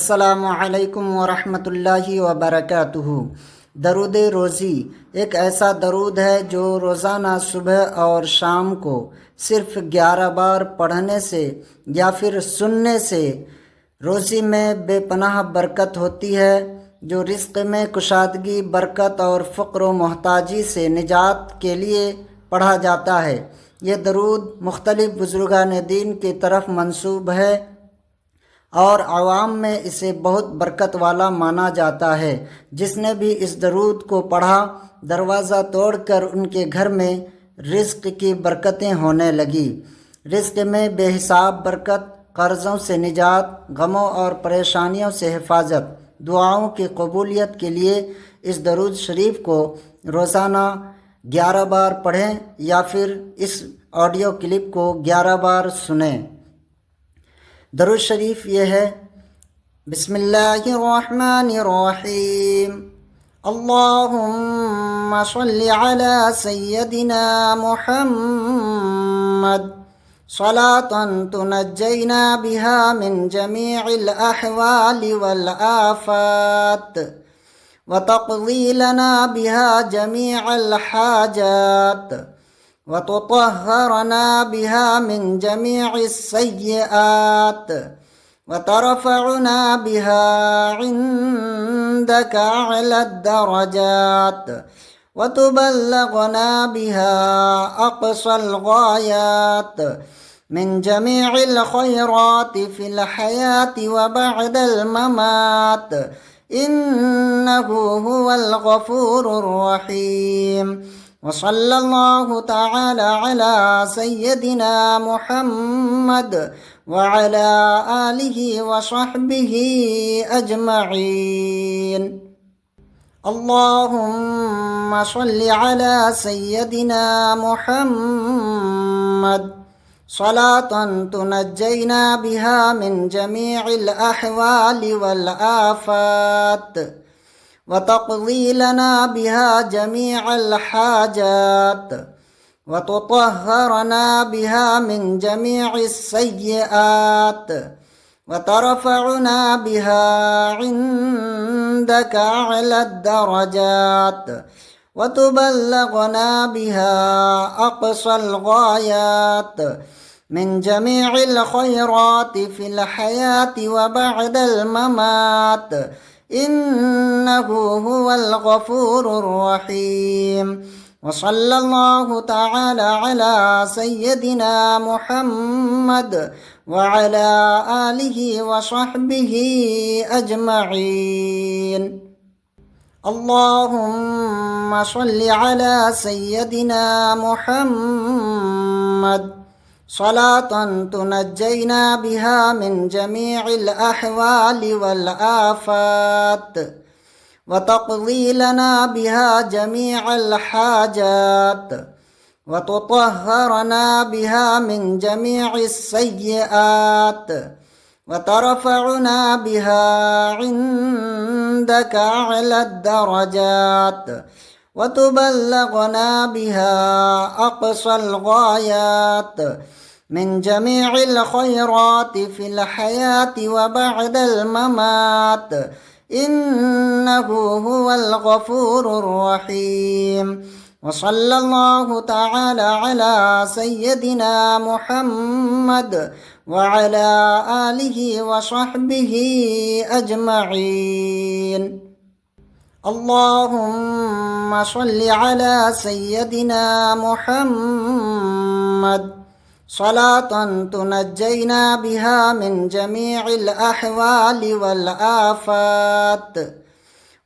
अस्सलामु अलैकुम वरहमतुल्लाहि वबरकातुहू। दरूद रोज़ी एक ऐसा दरूद है जो रोज़ाना सुबह और शाम को सिर्फ 11 बार पढ़ने से या फिर सुनने से रोज़ी में बेपनाह बरकत होती है, जो रिज़्क़ में कुशादगी, बरकत और फ़क़्र व मोहताजी से निजात के लिए पढ़ा जाता है। ये दरूद मुख्तलिफ़ बुज़ुर्गान दीन की तरफ मंसूब है और आवाम में इसे बहुत बरकत वाला माना जाता है। जिसने भी इस दरूद को पढ़ा, दरवाज़ा तोड़कर उनके घर में रिज़्क़ की बरकतें होने लगी। रिज़्क़ में बेहिसाब बरकत, कर्ज़ों से निजात, गमों और परेशानियों से हिफाजत, दुआओं की कबूलियत के लिए इस दरूद शरीफ को रोज़ाना 11 बार पढ़ें या फिर इस ऑडियो क्लिप को 11 बार सुनें। दरूद शरीफ ये है, बिस्मिल्लाहिर्रहमानिर्रहीम। अल्लाहुम्मा सल्लि अला सय्यदिना मुहम्मद सलातन तुनज्जैना बिहा मिन जमीइल अहवालि वल आफात व तक़दी लना बिहा जमीअल हाजात व तुतहरना बिहा मिन जमीइस सय्यआत व तरफ़अना बिहा इंदका अ'लद दरजात व तुबल्लिगना बिहा अक़सल गायात मिन जमीइल खैराति फिल हयाति व बअदल ममात इन्नहु हुवल गफूरुर रहीम। वसल्लल्लाहु तआला अला सय्यदिना मुहम्मद व अला आलिहि व सहबिहि अजमईन। अल्लाहुम्मा सल्लि अला सय्यदिना मुहम्मद सलातन तुनज्जैना बिहा मिन जमीइल अहवालि वल आफात व तक़दी लना बिहा जमीअल हाजात व तुतहरना बिहा मिन जमीइस सय्यआत व तरफ़अना बिहा इंदका अ'लद दरजात व तुबल्लिगना बिहा अक़सल गायात मिन जमीइल खैराति फिल हयाति व बअदल ममात इन्नहु हुवल गफूरुर रहीम। वसल्लल्लाहु तआला अला सय्यदिना मुहम्मद व अला आलिहि व सहबिहि अजमईन। अल्लाहुम्मा सल्लि अला सय्यदिना मुहम्मद सलातन तुनज्जैना बिहा मिन जमीइल अहवालि वल आफात व तक़दी लना बिहा जमीअल हाजात व तुतहरना बिहा मिन जमीइस सय्यआत व तरफ़अना बिहा इंदका अ'लद दरजात व तुबल्लिगना बिहा अक़सल गायात मिन जमीइल खैराति फिल हयाति व बअदल ममात इन्नहु हुवल गफूरुर रहीम। वसल्लल्लाहु तआला अला सय्यदिना मुहम्मद व अला आलिहि व सहबिहि अजमईन। अल्लाहुम्मा सल्लि अला सय्यदिना मुहम्मद सलातन तुनज्जैना बिहा मिन जमीइल अहवालि वल आफात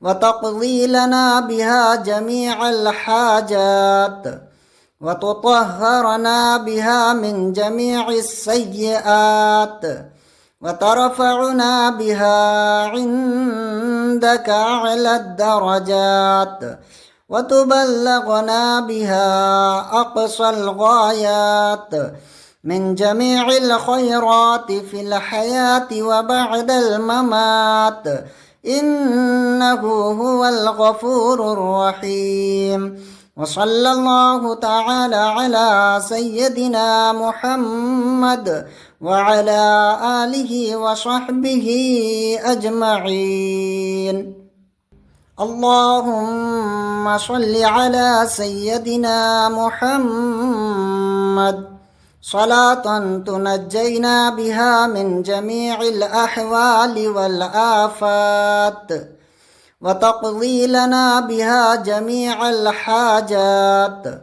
व तक़दी लना बिहा जमीअल हाजात व तुतहरना बिहा मिन जमीइस सय्यआत व तरफ़अना बिहा इंदका अ'लद दरजात व तुबल्लिगना बिहा अक़सल गायात मिन जमीइल खैराति फिल हयाति व बअदल ममात इन्नहु हुवल गफूरुर रहीम। वसल्लल्लाहु तआला अला सय्यदिना मुहम्मद وعلى آله وصحبه أجمعين. اللهم صل على سيدنا محمد صلاة تنجينا بها من جميع الأحوال والآفات وتقضي لنا بها جميع الحاجات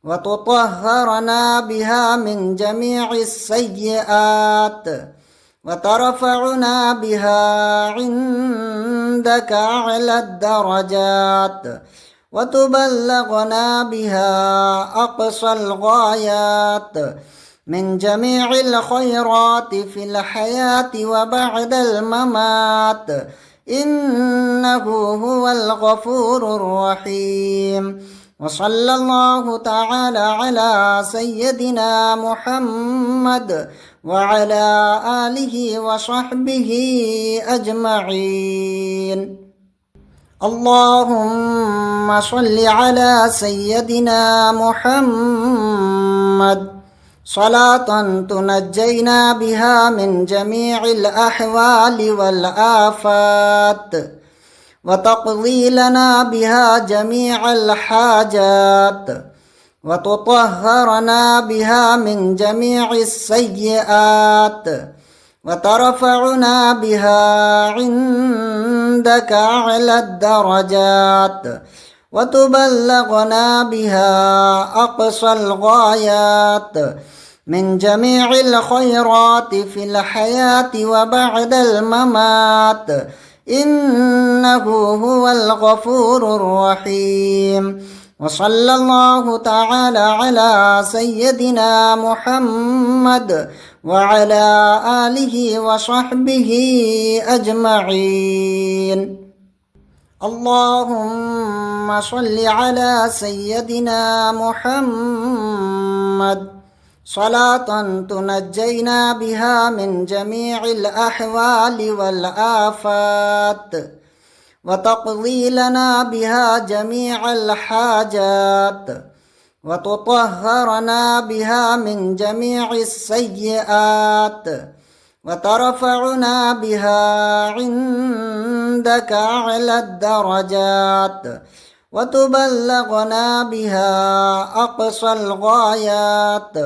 وتطهرنا بها من جميع السيئات وترفعنا بها عندك أعلى الدرجات وتبلغنا بها أقصى الغايات من جميع الخيرات في الحياة وبعد الممات، إنه هو الغفور الرحيم. وصلى الله تعالى على سيدنا محمد وعلى آله وصحبه أجمعين. اللهم صل على سيدنا محمد صلاة تنجينا بها من جميع الأحوال والآفات وتقضي لنا بها جميع الحاجات وتطهرنا بها من جميع السيئات وترفعنا بها عندك أعلى الدرجات وتبلغنا بها أقصى الغايات من جميع الخيرات في الحياة وبعد الممات، إنه هو الغفور الرحيم. وصلى الله تعالى على سيدنا محمد وعلى آله وصحبه أجمعين. اللهم صل على سيدنا محمد صلاة تنجينا بها من جميع الأحوال والآفات وتقضي لنا بها جميع الحاجات وتطهرنا بها من جميع السيئات وترفعنا بها عندك أعلى الدرجات وتبلغنا بها أقصى الغايات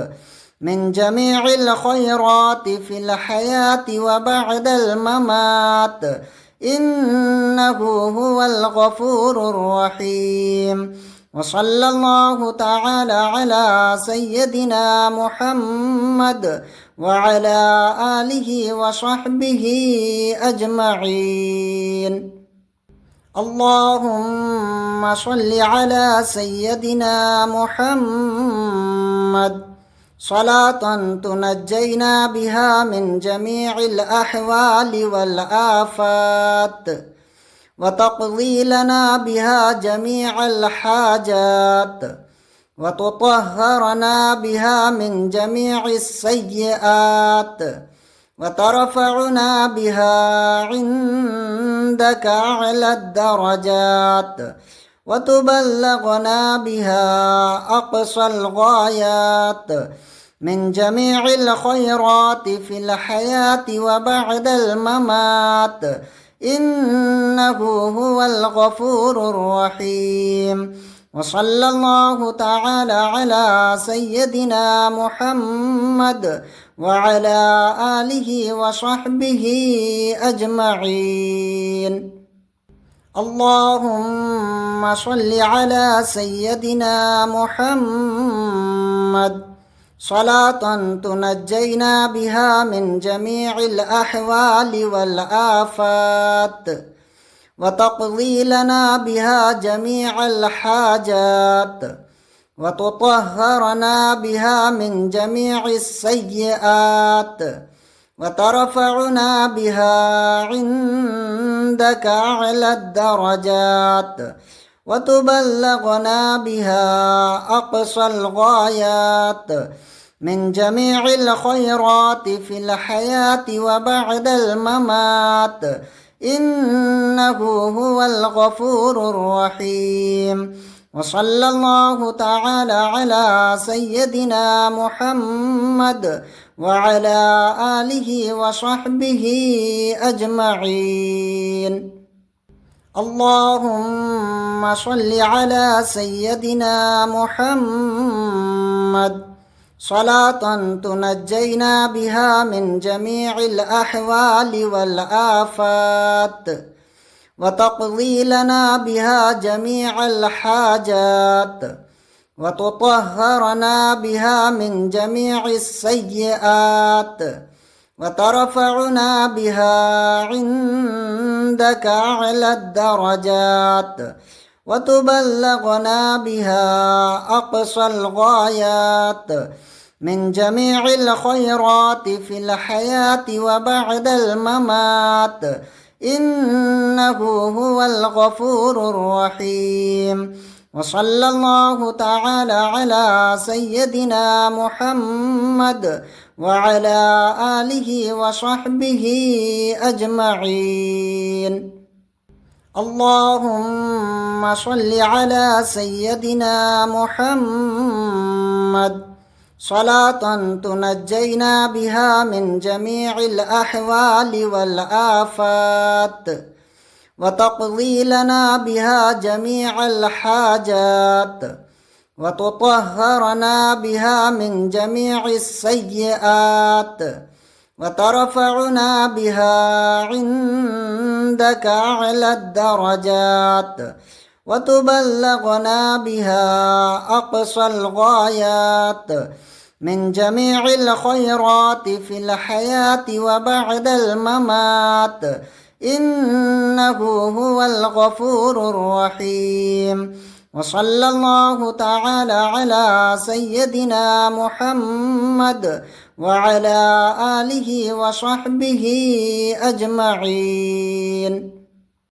من جميع الخيرات في الحياة وبعد الممات، إنه هو الغفور الرحيم. وصلى الله تعالى على سيدنا محمد وعلى آله وصحبه أجمعين. اللهم صل على سيدنا محمد صلاة تنجينا بها من جميع الأحوال والآفات وتقضي لنا بها جميع الحاجات وتطهرنا بها من جميع السيئات وترفعنا بها عندك أعلى الدرجات وتبلغنا بها أقصى الغايات من جميع الخيرات في الحياة وبعد الممات، إنه هو الغفور الرحيم. وصلى الله تعالى على سيدنا محمد وعلى آله وصحبه أجمعين. اللهم صل على سيدنا محمد صلاة تنجينا بها من جميع الأحوال والآفات وتقضي لنا بها جميع الحاجات وتطهرنا بها من جميع السيئات وترفعنا بها عندك أعلى الدرجات وتبلغنا بها أقصى الغايات من جميع الخيرات في الحياة وبعد الممات، إنه هو الغفور الرحيم. وصلى الله تعالى على سيدنا محمد وعلى آله وصحبه أجمعين. اللهم صل على سيدنا محمد صلاة تنجينا بها من جميع الأحوال والآفات وتقضي لنا بها جميع الحاجات وتطهرنا بها من جميع السيئات وترفعنا بها عندك أعلى الدرجات وتبلغنا بها أقصى الغايات من جميع الخيرات في الحياة وبعد الممات، إنه هو الغفور الرحيم. وصلى الله تعالى على سيدنا محمد وعلى آله وصحبه أجمعين. اللهم صل على سيدنا محمد صلاة تنجينا بها من جميع الأحوال والآفات وتقضي لنا بها جميع الحاجات وتطهرنا بها من جميع السيئات وترفعنا بها عندك أعلى الدرجات وتبلغنا بها أقصى الغايات من جميع الخيرات في الحياة وبعد الممات، إنه هو الغفور الرحيم. وصلى الله تعالى على سيدنا محمد وعلى آله وصحبه أجمعين.